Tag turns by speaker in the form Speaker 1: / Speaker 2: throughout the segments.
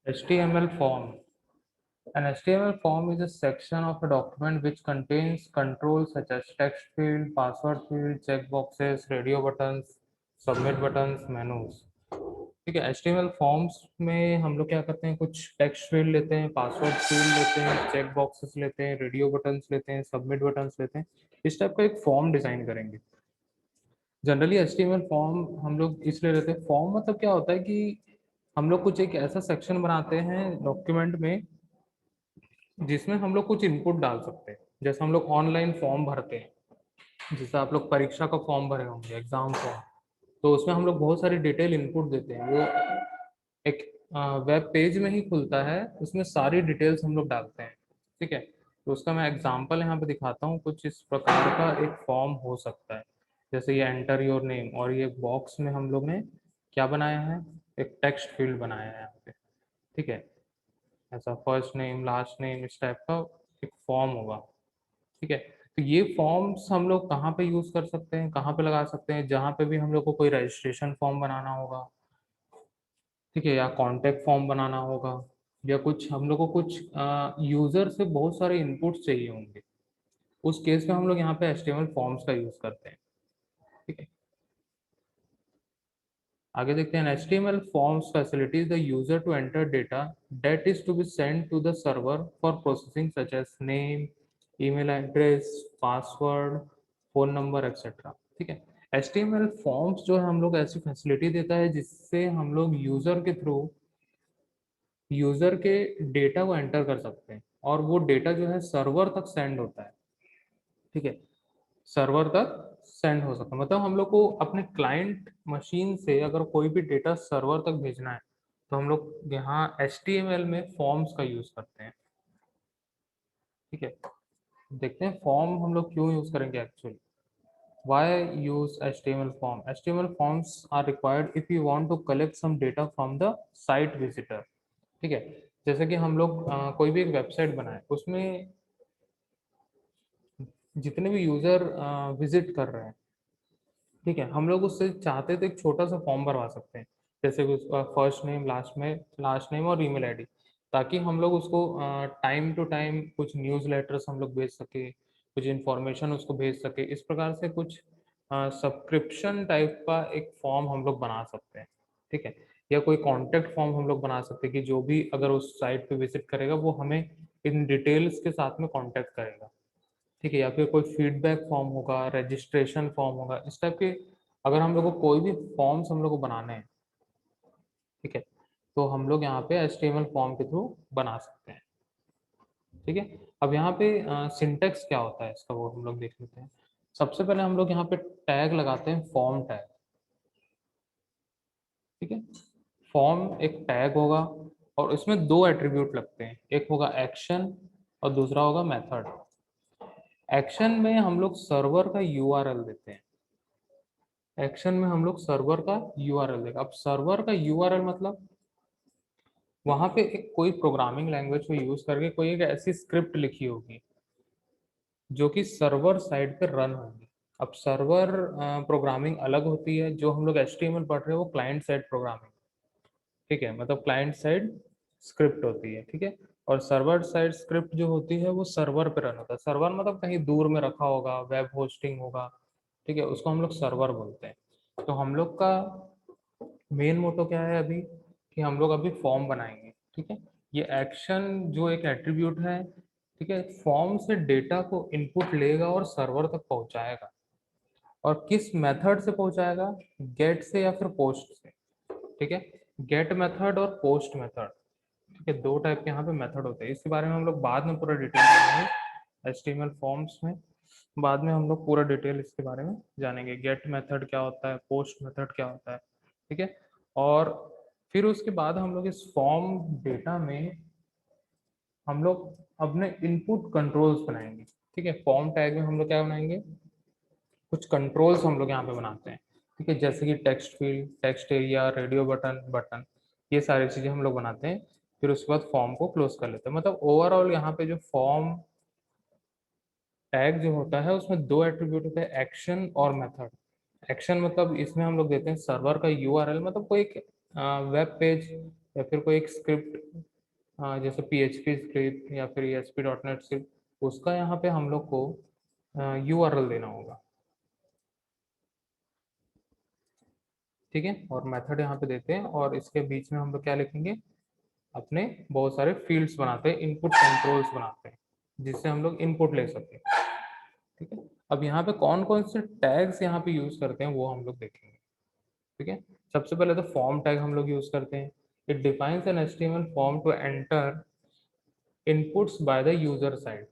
Speaker 1: HTML form. An HTML form is a section of a document which contains controls such as text field, password field, checkboxes, radio buttons, submit buttons, menus. ठीक है, HTML forms में हम लोग क्या करते हैं, कुछ text field लेते हैं, पासवर्ड फील्ड लेते हैं, चेक बॉक्सेस लेते हैं, रेडियो बटन्स लेते हैं, सबमिट बटन्स लेते हैं। इस टाइप का एक फॉर्म डिजाइन करेंगे। जनरली HTML फॉर्म हम लोग इसलिए लेते हैं, फॉर्म मतलब क्या होता है कि हम लोग कुछ एक ऐसा सेक्शन बनाते हैं डॉक्यूमेंट में जिसमें हम लोग कुछ इनपुट डाल सकते हैं। जैसे हम लोग ऑनलाइन फॉर्म भरते हैं, जैसे आप लोग परीक्षा का फॉर्म भरे होंगे, एग्जाम फॉर्म, तो उसमें हम लोग बहुत सारी डिटेल इनपुट देते हैं। वो एक वेब पेज में ही खुलता है, उसमें सारी डिटेल्स हम लोग डालते हैं। ठीक है, तो उसका मैं एग्जांपल यहाँ पे दिखाता हूँ। कुछ इस प्रकार का एक फॉर्म हो सकता है, जैसे ये एंटर योर नेम, और ये बॉक्स में हम लोग ने क्या बनाया है, एक टेक्स्ट फील्ड बनाया है यहाँ पे। ठीक है, ऐसा फर्स्ट नेम लास्ट नेम इस टाइप का एक फॉर्म होगा। ठीक है, तो ये फॉर्म्स हम लोग कहाँ पे यूज कर सकते हैं, कहाँ पे लगा सकते हैं, जहाँ पे भी हम लोग को कोई रजिस्ट्रेशन फॉर्म बनाना होगा, ठीक है, या कॉन्टैक्ट फॉर्म बनाना होगा, या कुछ हम लोग को कुछ यूजर से बहुत सारे इनपुट्स चाहिए होंगे, उस केस में हम लोग यहाँ पे HTML फॉर्म्स का यूज करते हैं। ठीक है, आगे देखते हैं। HTML forms facilitates the user to enter data that is to be sent to the server for processing such as name, email address, password, phone number, etc. ठीक है, HTML forms जो है हम लोग ऐसी फैसिलिटी देता है जिससे हम लोग यूजर के थ्रू यूजर के डेटा को एंटर कर सकते हैं, और वो डेटा जो है सर्वर तक सेंड होता है। ठीक है, सर्वर तक सेंड हो सकता है, मतलब हम लोग को अपने क्लाइंट मशीन से अगर कोई भी डेटा सर्वर तक भेजना है तो हम लोग यहाँ HTML में फॉर्म्स का यूज करते हैं। ठीक है, देखते हैं फॉर्म हम लोग क्यों यूज करेंगे actually. Why use HTML form? HTML forms are required if you want to collect some data from the site visitor. ठीक है, जैसे कि हम लोग कोई भी एक वेबसाइट बनाए, उसमें जितने भी यूजर विजिट कर रहे हैं, ठीक है, हम लोग उससे चाहते तो एक छोटा सा फॉर्म भरवा सकते हैं, जैसे कि उसका फर्स्ट नेम लास्ट नेम और ईमेल आईडी, ताकि हम लोग उसको टाइम टू टाइम कुछ न्यूज़ लेटर्स हम लोग भेज सके, कुछ इन्फॉर्मेशन उसको भेज सके। इस प्रकार से कुछ सब्सक्रिप्शन टाइप का एक फॉर्म हम लोग बना सकते हैं। ठीक है, या कोई कॉन्टेक्ट फॉर्म हम लोग बना सकते हैं कि जो भी अगर उस साइट पे विजिट करेगा वो हमें इन डिटेल्स के साथ में कॉन्टेक्ट करेगा। ठीक है, या फिर कोई फीडबैक फॉर्म होगा, रजिस्ट्रेशन फॉर्म होगा, इस टाइप के अगर हम लोग को कोई भी फॉर्म्स हम लोग को बनाने हैं, ठीक है, तो हम लोग यहाँ पे HTML फॉर्म के थ्रू बना सकते हैं। ठीक है, अब यहाँ पे सिंटेक्स क्या होता है इसका वो हम लोग देख लेते हैं। सबसे पहले हम लोग यहाँ पे टैग लगाते हैं, फॉर्म टैग। ठीक है, फॉर्म एक टैग होगा और इसमें दो एट्रीब्यूट लगते हैं, एक होगा एक्शन और दूसरा होगा मेथड। एक्शन में हम लोग सर्वर का URL देते हैं, एक्शन में हम लोग सर्वर का URL देगा। अब सर्वर का URL मतलब वहां पे एक कोई प्रोग्रामिंग लैंग्वेज को यूज करके कोई एक ऐसी स्क्रिप्ट लिखी होगी जो कि सर्वर साइड पे रन होगी। अब सर्वर प्रोग्रामिंग अलग होती है, जो हम लोग HTML पढ़ रहे हैं वो क्लाइंट साइड प्रोग्रामिंग। ठीक है, मतलब क्लाइंट साइड स्क्रिप्ट होती है। ठीक है, और सर्वर साइड स्क्रिप्ट जो होती है वो सर्वर पे रन होता है। सर्वर मतलब कहीं दूर में रखा होगा, वेब होस्टिंग होगा। ठीक है, उसको हम लोग सर्वर बोलते हैं। तो हम लोग का मेन मोटो क्या है अभी, कि हम लोग अभी फॉर्म बनाएंगे। ठीक है, ये एक्शन जो एक एट्रीब्यूट है, ठीक है, फॉर्म से डेटा को इनपुट लेगा और सर्वर तक पहुंचाएगा। और किस मेथड से पहुंचाएगा, गेट से या फिर पोस्ट से। ठीक है, गेट मेथड और पोस्ट मेथड। ठीक है, दो टाइप के यहाँ पे मेथड होते हैं। इसके बारे में हम लोग बाद में पूरा डिटेल जानेंगे HTML फॉर्म्स में। बाद में हम लोग पूरा डिटेल इसके बारे में जानेंगे, गेट मेथड क्या होता है, पोस्ट मेथड क्या होता है। ठीक है, और फिर उसके बाद हम लोग इस फॉर्म डेटा में हम लोग अपने इनपुट कंट्रोल्स बनाएंगे। ठीक है, फॉर्म टैग में हम लोग क्या बनाएंगे, कुछ कंट्रोल्स हम लोग यहाँ पे बनाते हैं। ठीक है, जैसे कि text field, text area, radio button, button, ये सारी चीजें हम लोग बनाते हैं। फिर उसके बाद फॉर्म को क्लोज कर लेते हैं। मतलब ओवरऑल यहाँ पे जो फॉर्म टैग जो होता है उसमें दो एट्रीब्यूट होते हैं, एक्शन और मेथड। एक्शन मतलब इसमें हम लोग देते हैं सर्वर का URL, मतलब कोई एक वेब पेज या फिर कोई एक स्क्रिप्ट, जैसे PHP स्क्रिप्ट या फिर ASP.NET स्क्रिप्ट, उसका यहाँ पे हम लोग को URL देना होगा। ठीक है, और मेथड यहाँ पे देते हैं और इसके बीच में हम लोग क्या लिखेंगे, अपने बहुत सारे फील्ड्स बनाते हैं, इनपुट कंट्रोल्स बनाते हैं, जिससे हम लोग इनपुट ले सकें। ठीक है, अब यहाँ पे कौन कौन से टैग्स यहाँ पे यूज करते हैं वो हम लोग देखेंगे। ठीक है, सबसे पहले तो फॉर्म टैग हम लोग यूज करते हैं। It defines an HTML form to enter inputs by the user side.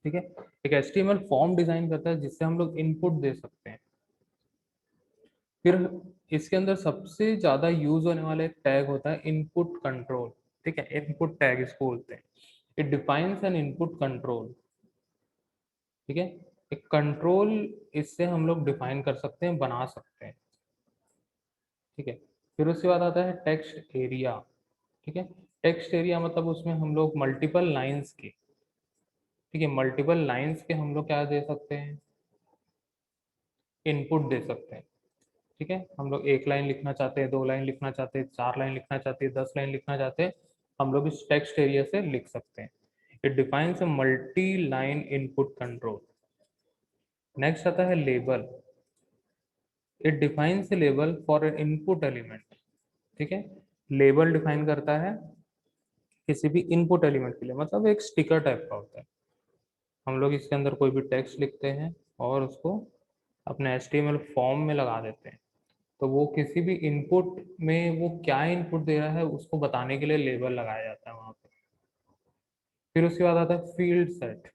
Speaker 1: ठीक है, एक HTML फॉर्म डिजाइन करता है जिससे हम लोग इनपुट दे सकते हैं। फिर इसके अंदर सबसे ज्यादा यूज होने वाला एक टैग होता है इनपुट कंट्रोल। ठीक है, इनपुट टैग इसको बोलते हैं। It defines N input control. ठीक है, एक कंट्रोल इससे हम लोग डिफाइन कर सकते हैं, बना सकते हैं। ठीक है, फिर उसके बाद आता है टेक्स्ट एरिया। ठीक है, टेक्स्ट एरिया मतलब उसमें हम लोग मल्टीपल लाइंस के, ठीक है, मल्टीपल लाइंस के हम लोग क्या दे सकते हैं, इनपुट दे सकते हैं। ठीक है, हम लोग एक लाइन लिखना चाहते हैं, दो लाइन लिखना चाहते हैं, चार लाइन लिखना चाहते हैं, 10 लाइन लिखना चाहते हैं, हम लोग इस टेक्स्ट एरिया से लिख सकते हैं। It defines a multi line input control. Next आता है label. It defines A label for an input element. ठीक है, लेबल डिफाइन करता है किसी भी इनपुट एलिमेंट के लिए, मतलब एक स्टिकर टाइप का होता है। हम लोग इसके अंदर कोई भी टेक्स्ट लिखते हैं और उसको अपने HTML फॉर्म में लगा देते हैं, तो वो किसी भी इनपुट में वो क्या इनपुट दे रहा है उसको बताने के लिए लेबल लगाया जाता है वहां पे। फिर उसके बाद आता है field set.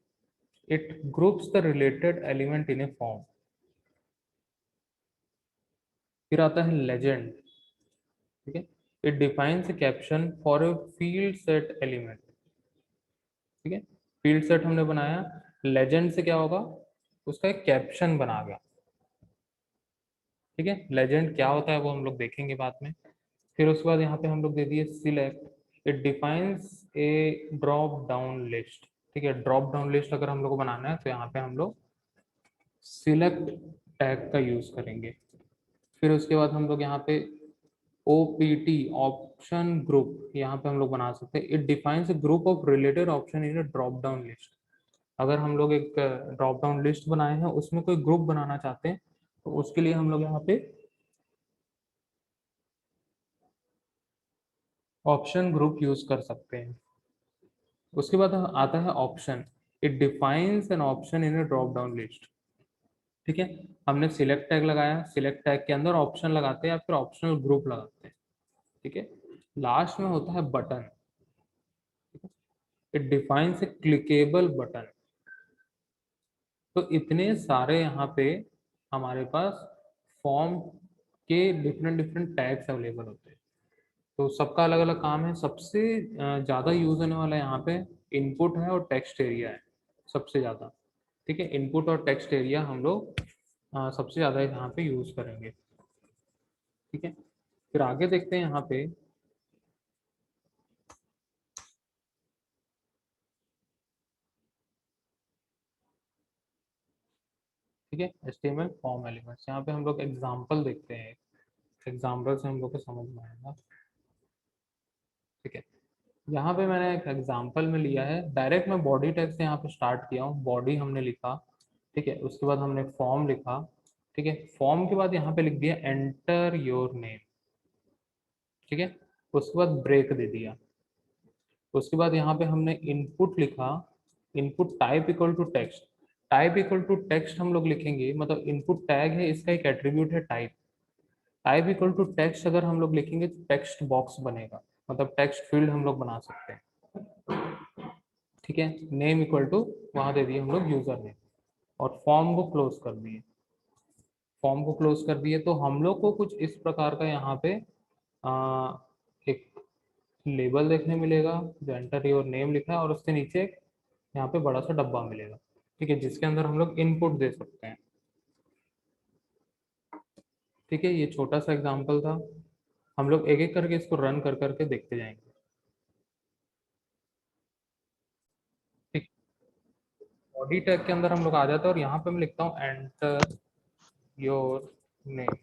Speaker 1: It groups the related element in A form. फिर आता है लेजेंड। ठीक है, it defines A caption for a field set element. ठीक है, फील्ड सेट हमने बनाया, लेजेंड से क्या होगा, उसका एक कैप्शन बना गया। ठीक है, लेजेंड क्या होता है वो हम लोग देखेंगे बाद में। फिर उसके बाद यहाँ पे हम लोग दे दिए select. It defines A drop down list. ठीक है, ड्रॉप डाउन लिस्ट अगर हम लोग को बनाना है तो यहाँ पे हम लोग सिलेक्ट टैग का यूज करेंगे। फिर उसके बाद हम लोग यहाँ पे OPT ऑप्शन ग्रुप यहाँ पे हम लोग बना सकते हैं। It defines A group of related option in A drop down list. अगर हम लोग एक ड्रॉप डाउन लिस्ट बनाए हैं, उसमें कोई ग्रुप बनाना चाहते हैं, तो उसके लिए हम लोग यहाँ पे ऑप्शन ग्रुप यूज कर सकते हैं। उसके बाद आता है option. It defines an option in A drop down list. ठीक है, हमने सिलेक्ट टैग लगाया, सिलेक्ट टैग के अंदर ऑप्शन लगाते हैं या फिर ऑप्शनल ग्रुप लगाते हैं। ठीक है, लास्ट में होता है button. It defines A clickable button. तो इतने सारे यहाँ पे हमारे पास फॉर्म के डिफरेंट डिफरेंट टैग्स अवेलेबल होते हैं। तो सबका अलग अलग काम है। सबसे ज़्यादा यूज होने वाला यहाँ पे इनपुट है और टेक्स्ट एरिया है सबसे ज़्यादा। ठीक है, इनपुट और टेक्स्ट एरिया हम लोग सबसे ज़्यादा यहाँ पे यूज करेंगे। ठीक है, फिर आगे देखते हैं यहाँ पे। ठीक है, HTML फॉर्म एलिमेंट्स, यहाँ पे हम लोग एग्जाम्पल देखते हैं। एग्जाम्पल से हम लोग को समझ में आएगा। ठीक है, यहाँ पे मैंने एक एग्जाम्पल में लिया है, डायरेक्ट मैं बॉडी टैग से यहाँ पे स्टार्ट किया हूँ। बॉडी हमने लिखा, ठीक है, उसके बाद हमने फॉर्म लिखा। ठीक है, फॉर्म के बाद यहाँ पे लिख दिया एंटर योर नेम। ठीक है, उसके बाद ब्रेक दे दिया। उसके बाद यहाँ पे हमने इनपुट लिखा, input type equal to text. Type equal to text हम लोग लिखेंगे, मतलब इनपुट टैग है, इसका एक एट्रीब्यूट है type. Type equal to text अगर हम लोग लिखेंगे तो टेक्स्ट बॉक्स बनेगा, मतलब टेक्स्ट फील्ड हम लोग बना सकते हैं। ठीक है, नेम इक्वल टू वहां दे दिए हम लोग यूजर नेम, और फॉर्म को क्लोज कर दिए। फॉर्म को क्लोज कर दिए तो हम लोग को कुछ इस प्रकार का यहाँ पे आ, एक लेबल देखने मिलेगा जो एंटर योर नेम लिखा है, और उसके नीचे एक यहाँ पे बड़ा सा डब्बा मिलेगा। ठीक है, जिसके अंदर हम लोग इनपुट दे सकते हैं। ठीक है, ये छोटा सा एग्जाम्पल था। हम लोग एक एक करके इसको रन कर करके देखते जाएंगे। ठीक, बॉडी टैग के अंदर हम लोग आ जाते हैं और यहाँ पे मैं लिखता हूँ एंटर योर नेम।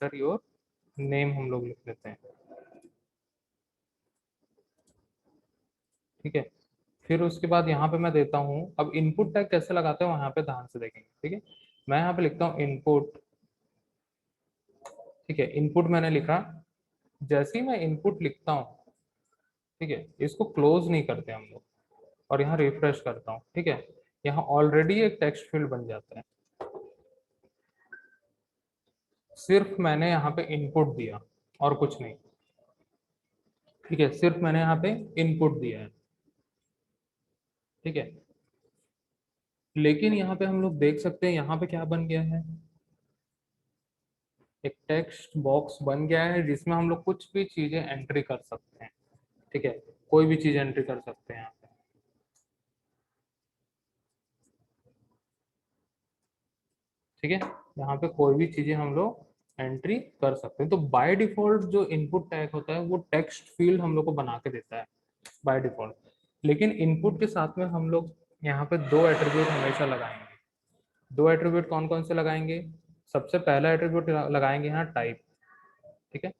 Speaker 1: कंपलसरी और नेम हम लोग लिख लेते हैं। ठीक है, फिर उसके बाद यहाँ पे मैं देता हूँ, अब इनपुट टैग कैसे लगाते हैं वहां पे ध्यान से देखेंगे। ठीक है, मैं यहाँ पे लिखता हूँ इनपुट। ठीक है, इनपुट मैंने लिखा। जैसे ही मैं इनपुट लिखता हूँ, ठीक है, इसको क्लोज नहीं करते हम लोग, और यहाँ रिफ्रेश करता हूँ। ठीक है, यहाँ ऑलरेडी एक टेक्स्ट फील्ड बन जाता है। सिर्फ मैंने यहाँ पे इनपुट दिया और कुछ नहीं। ठीक है, सिर्फ मैंने यहाँ पे इनपुट दिया है। ठीक है, लेकिन यहाँ पे हम लोग देख सकते हैं यहाँ पे क्या बन गया है, एक टेक्स्ट बॉक्स बन गया है जिसमें हम लोग कुछ भी चीजें एंट्री कर सकते हैं। ठीक है, कोई भी चीज एंट्री कर सकते हैं यहाँ पे। ठीक है, यहाँ पे कोई भी चीजें हम लोग एंट्री कर सकते हैं। तो बाय डिफॉल्ट जो इनपुट टैग होता है वो टेक्स्ट फील्ड हम लोग को बना के देता है बाय डिफॉल्ट। लेकिन इनपुट के साथ में हम लोग यहाँ पे दो एट्रीब्यूट हमेशा लगाएंगे। दो एट्रीब्यूट कौन कौन से लगाएंगे? सबसे पहला एट्रीब्यूट लगाएंगे यहाँ टाइप। ठीक है,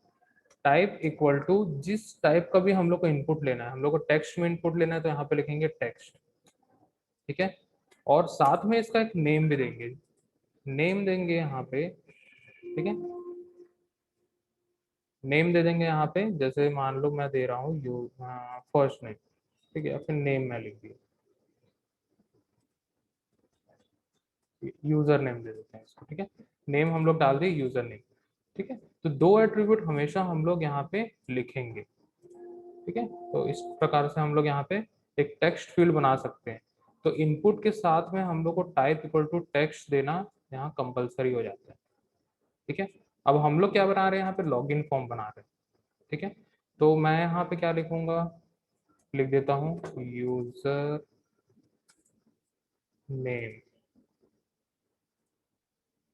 Speaker 1: टाइप इक्वल टू जिस टाइप का भी हम लोग को इनपुट लेना है, हम लोग को टेक्स्ट में इनपुट लेना है तो यहाँ पे लिखेंगे टेक्स्ट। ठीक है, और साथ में इसका एक नेम भी देंगे। नेम देंगे यहाँ पे। ठीक है, नेम दे देंगे यहाँ पे, जैसे मान लो मैं दे रहा हूँ यू फर्स्ट नेम। ठीक है, फिर नेम मैं लिख दिया, यूजर नेम दे देते हैं इसको। ठीक है, नेम हम लोग डाल दिए, यूजर नेम। ठीक है, तो दो एट्रीब्यूट हमेशा हम लोग यहाँ पे लिखेंगे। ठीक है, तो इस प्रकार से हम लोग यहाँ पे एक टेक्स्ट फील्ड बना सकते हैं। तो इनपुट के साथ में हम लोग को टाइप इक्वल टू टेक्स्ट देना यहाँ कंपलसरी हो जाता है। ठीक है, अब हम लोग क्या बना रहे हैं, यहाँ पे लॉगिन फॉर्म बना रहे हैं। ठीक है, तो मैं यहाँ पे क्या लिखूंगा, लिख देता हूँ यूजर नेम।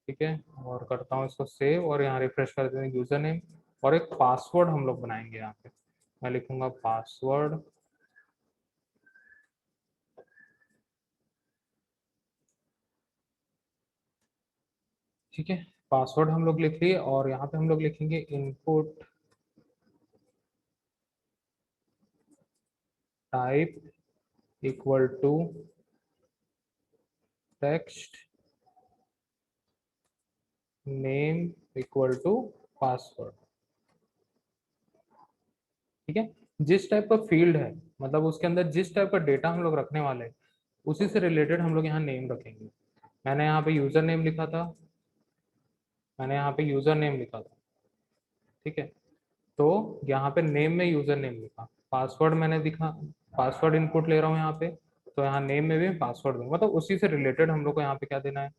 Speaker 1: ठीक है, और करता हूँ इसको सेव, और यहाँ रिफ्रेश कर देते हैं यूजर नेम। और एक पासवर्ड हम लोग बनाएंगे यहाँ पे, मैं लिखूंगा पासवर्ड। ठीक है, पासवर्ड हम लोग लिख लिए, और यहाँ पे हम लोग लिखेंगे input type equal to text name equal to password. ठीक है, जिस टाइप का फील्ड है, मतलब उसके अंदर जिस टाइप का डेटा हम लोग रखने वाले हैं, उसी से रिलेटेड हम लोग यहाँ नेम रखेंगे। मैंने यहाँ पे यूजर नेम लिखा था, मैंने यहाँ पे यूजर नेम लिखा था। ठीक है, तो यहाँ पे नेम में यूजर नेम लिखा, पासवर्ड मैंने दिखा, पासवर्ड इनपुट ले रहा हूँ यहाँ पे, तो यहाँ नेम में भी पासवर्ड दूंगा, मतलब उसी से रिलेटेड हम लोग को यहाँ पे क्या देना है,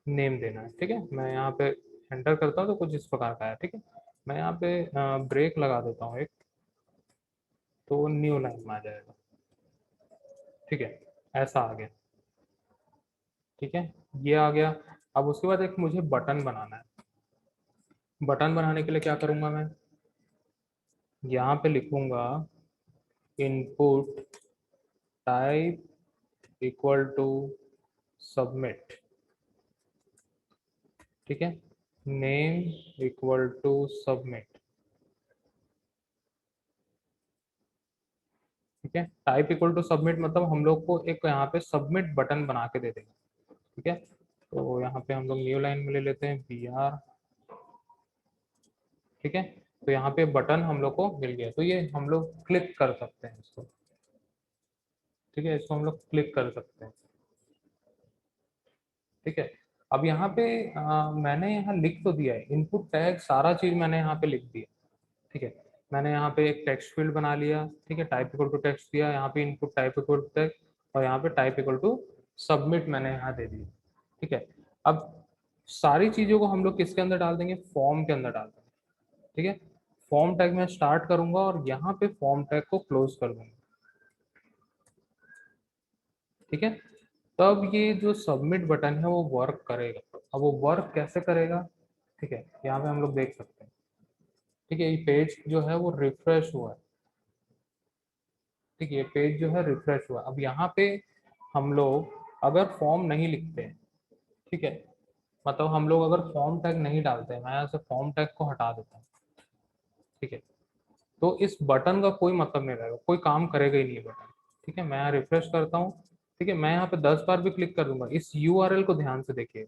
Speaker 1: नेम देना है। ठीक है, मैं यहाँ पे एंटर करता हूँ तो कुछ इस प्रकार का है। ठीक है, मैं यहाँ पे ब्रेक लगा देता हूँ एक, तो न्यू लाइन में आ जाएगा। ठीक है, ऐसा आ गया। ठीक है, ये आ गया। अब उसके बाद एक मुझे बटन बनाना है। बटन बनाने के लिए क्या करूंगा मैं, यहाँ पे लिखूंगा input type equal to submit. ठीक है, नेम इक्वल टू सबमिट। ठीक है, टाइप इक्वल टू सबमिट मतलब हम लोग को एक यहाँ पे सबमिट बटन बना के दे देंगे। ठीक है, तो यहाँ पे हम लोग न्यू लाइन में ले लेते हैं BR। ठीक है, तो यहाँ पे बटन हम लोग को मिल गया, तो ये हम लोग क्लिक कर सकते हैं इसको। ठीक है, इसको हम लोग क्लिक कर सकते हैं। ठीक है, अब यहाँ पे मैंने यहाँ लिख तो दिया है, इनपुट टैग सारा चीज मैंने यहाँ पे लिख दिया। ठीक है, मैंने यहाँ पे एक टेक्स्ट फील्ड बना लिया। ठीक है, टाइप इक्वल टू टेक्स्ट दिया, यहाँ पे input type equal to text, और यहाँ पे टाइप इक्वल टू सबमिट मैंने यहाँ दे दिया। ठीक है, अब सारी चीजों को हम लोग किसके अंदर डाल देंगे, फॉर्म के अंदर डाल देंगे। ठीक है, फॉर्म टैग में स्टार्ट करूंगा और यहाँ पे फॉर्म टैग को क्लोज कर दूंगा। ठीक है, तब ये जो सबमिट बटन है वो वर्क करेगा। अब वो वर्क कैसे करेगा, ठीक है, यहाँ पे हम लोग देख सकते हैं। ठीक है, ये पेज जो है वो रिफ्रेश हुआ है। ठीक है, ये पेज जो है रिफ्रेश हुआ। अब यहाँ पे हम लोग अगर फॉर्म नहीं लिखते हैं, ठीक है, मतलब हम लोग अगर फॉर्म टैग नहीं डालते हैं, मैं यहाँ से फॉर्म टैग को हटा देता हूँ, ठीक है, तो इस बटन का कोई मतलब नहीं रहेगा, कोई काम करेगा ही नहीं ये बटन। ठीक है, मैं यहाँ रिफ्रेश करता हूँ। ठीक है, मैं यहाँ पे 10 बार भी क्लिक कर दूंगा, इस यूआरएल को ध्यान से देखिए।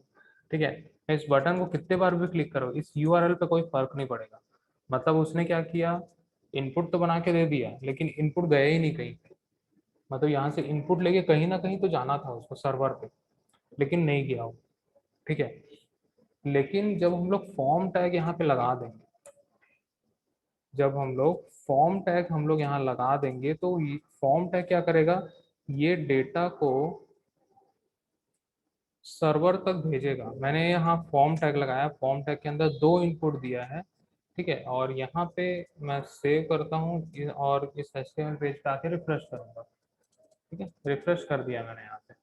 Speaker 1: ठीक है, मैं इस बटन को कितने बार भी क्लिक करूँ, इस यूआरएल पे कोई फर्क नहीं पड़ेगा। मतलब उसने क्या किया, इनपुट तो बना के दे दिया, लेकिन इनपुट गया ही नहीं कहीं पे। मतलब यहाँ से इनपुट लेके कहीं ना कहीं तो जाना था उसको सर्वर पे, लेकिन नहीं गया वो। ठीक है, लेकिन जब हम लोग फॉर्म टैग यहाँ पे लगा देंगे, जब हम लोग फॉर्म टैग हम लोग यहाँ लगा देंगे, तो फॉर्म टैग क्या करेगा, ये डेटा को सर्वर तक भेजेगा। मैंने यहाँ फॉर्म टैग लगाया, फॉर्म टैग के अंदर 2 इनपुट दिया है। ठीक है, और यहाँ पे मैं सेव करता हूँ और इस HTML पेज पे आके रिफ्रेश करूंगा। ठीक है, रिफ्रेश कर दिया मैंने यहाँ पे।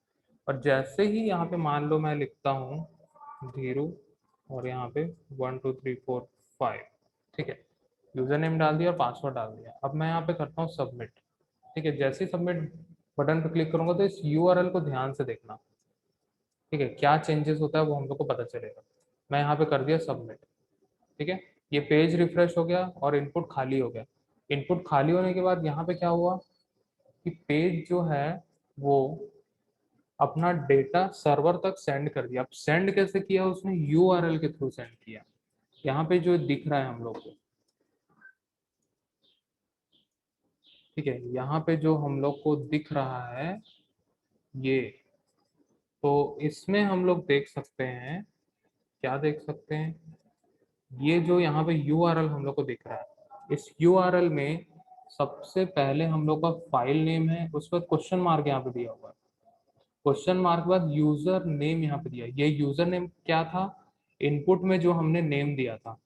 Speaker 1: और जैसे ही यहाँ पे मान लो मैं लिखता हूँ धीरू, और यहाँ पे 1 2 3 4 5, ठीक है, यूजर नेम डाल दिया और पासवर्ड डाल दिया। अब मैं यहाँ पे करता हूँ सबमिट। ठीक है, जैसे ही सबमिट बटन पे क्लिक करूंगा तो इस यूआरएल को ध्यान से देखना। ठीक है, क्या चेंजेस होता है वो हम लोग को पता चलेगा। मैं यहाँ पे कर दिया सबमिट। ठीक है, ये पेज रिफ्रेश हो गया और इनपुट खाली हो गया। इनपुट खाली होने के बाद यहाँ पे क्या हुआ कि पेज जो है वो अपना डेटा सर्वर तक सेंड कर दिया। अब सेंड कैसे किया, उसने यूआरएल के थ्रू सेंड किया। यहाँ पे जो दिख रहा है हम लोग को, ठीक है, यहाँ पे जो हम लोग को दिख रहा है ये, तो इसमें हम लोग देख सकते हैं, क्या देख सकते हैं, ये जो यहाँ पे यूआरएल हम लोग को दिख रहा है, इस यूआरएल में सबसे पहले हम लोग का फाइल नेम है, उस पर क्वेश्चन मार्क यहाँ पे दिया हुआ है। क्वेश्चन मार्क के बाद यूजर नेम यहाँ पे दिया है। ये यूजर नेम क्या था, इनपुट में जो हमने नेम दिया था।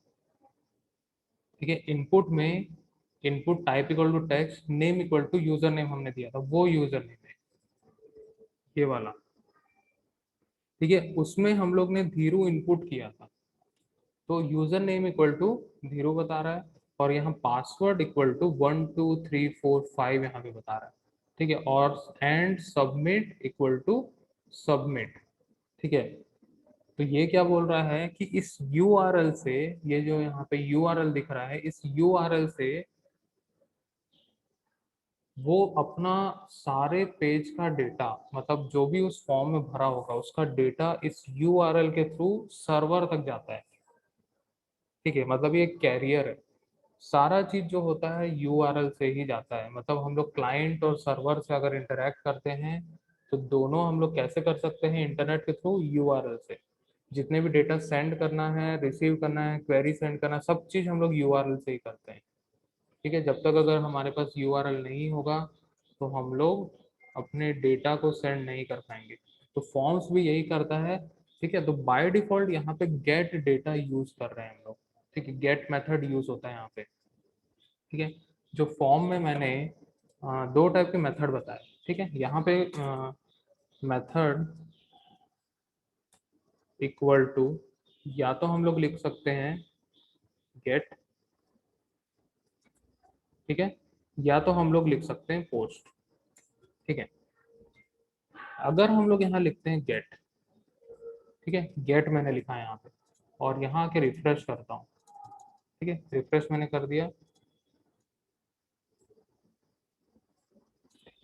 Speaker 1: ठीक है, इनपुट में input type equal to text, name equal to user name हमने दिया था, वो यूजर नेम है ये वाला। ठीक है, उसमें हम लोग ने धीरू इनपुट किया था, तो user name equal to Dheeru बता रहा है, और यहाँ पासवर्ड इक्वल टू 1 2 3 4 5 यहाँ पे बता रहा है। ठीक है, और and submit equal to submit. ठीक है, तो ये क्या बोल रहा है कि इस यूआरएल से, ये जो यहाँ पे यूआरएल दिख रहा है, इस यूआरएल से वो अपना सारे पेज का डेटा, मतलब जो भी उस फॉर्म में भरा होगा उसका डेटा इस यूआरएल के थ्रू सर्वर तक जाता है। ठीक है, मतलब ये कैरियर है। सारा चीज जो होता है यूआरएल से ही जाता है। मतलब हम लोग क्लाइंट और सर्वर से अगर इंटरेक्ट करते हैं, तो दोनों हम लोग कैसे कर सकते हैं, इंटरनेट के थ्रू, यूआरएल से। जितने भी डेटा सेंड करना है, रिसीव करना है, क्वेरी सेंड करना है, सब चीज हम लोग यूआरएल से ही करते हैं। ठीक है, जब तक अगर हमारे पास यूआरएल नहीं होगा तो हम लोग अपने डेटा को सेंड नहीं कर पाएंगे। तो फॉर्म्स भी यही करता है। ठीक है, तो बाय डिफॉल्ट यहाँ पे गेट डेटा यूज कर रहे हैं हम लोग। ठीक है, गेट मेथड यूज होता है यहाँ पे। ठीक है, जो फॉर्म में मैंने 2 टाइप के मेथड बताए। ठीक है, यहाँ पे मेथड इक्वल टू, या तो हम लोग लिख सकते हैं गेट, ठीक है, या तो हम लोग लिख सकते हैं पोस्ट। ठीक है, अगर हम लोग यहाँ लिखते हैं गेट, ठीक है, गेट मैंने लिखा है यहाँ पे, और यहाँ आके रिफ्रेश करता हूँ। ठीक है, रिफ्रेश मैंने कर दिया,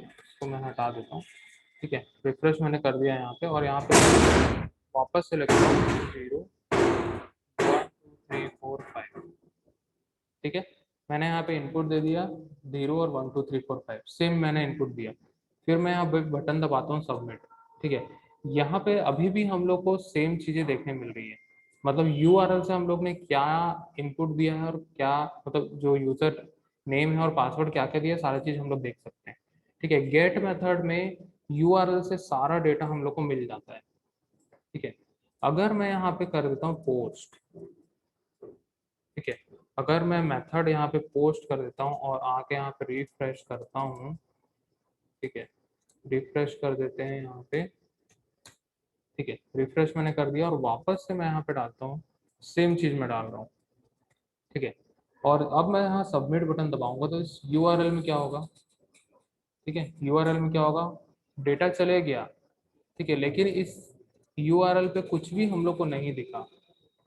Speaker 1: इसको मैं हटा देता हूँ। ठीक है, रिफ्रेश मैंने कर दिया यहाँ पे, और यहाँ पे वापस से लिखता हूँ 0 1 2 3 4 5। ठीक है, मैंने यहाँ पे इनपुट दे दिया 0 और 1 2 3 4 5, सेम मैंने इनपुट दिया। फिर मैं यहाँ पे बटन दबाता हूँ सबमिट। ठीक है, यहाँ पे अभी भी हम लोग को सेम चीजें देखने मिल रही है। मतलब यूआरएल से हम लोग ने क्या इनपुट दिया है और क्या, मतलब जो यूजर नेम है और पासवर्ड क्या क्या दिया, सारा चीज हम लोग देख सकते हैं। ठीक है, गेट मेथड में यूआरएल से सारा डेटा हम लोग को मिल जाता है। ठीक है, अगर मैं यहाँ पे कर देता हूँ पोस्ट, ठीक है, अगर मैं मेथड यहाँ पे पोस्ट कर देता हूँ और आके यहाँ पे रिफ्रेश करता हूँ, ठीक है, रिफ्रेश कर देते हैं यहाँ पे। ठीक है, रिफ्रेश मैंने कर दिया और वापस से मैं यहाँ पे डालता हूँ, सेम चीज में डाल रहा हूँ। ठीक है, और अब मैं यहाँ सबमिट बटन दबाऊंगा तो इस यूआरएल में क्या होगा, ठीक है, यूआरएल में क्या होगा, डेटा चले गया। ठीक है, लेकिन इस यूआरएल पे कुछ भी हम लोग को नहीं दिखा,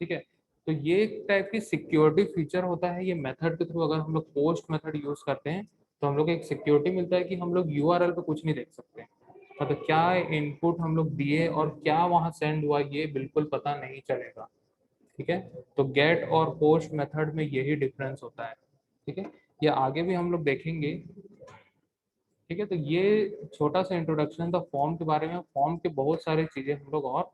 Speaker 1: ठीक है। तो ये एक टाइप की सिक्योरिटी फीचर होता है, ये मेथड के थ्रू अगर हम लोग पोस्ट मेथड यूज करते हैं तो हम लोग को एक सिक्योरिटी मिलता है कि हम लोग यूआरएल पे कुछ नहीं देख सकते, मतलब क्या इनपुट हम लोग दिए और क्या वहां सेंड हुआ ये बिल्कुल पता नहीं चलेगा, ठीक है। तो गेट और पोस्ट मेथड में यही डिफरेंस होता है, ठीक है। ये आगे भी हम लोग देखेंगे, ठीक है। तो ये छोटा सा इंट्रोडक्शन था फॉर्म के बारे में, फॉर्म के बहुत सारी चीजें हम लोग और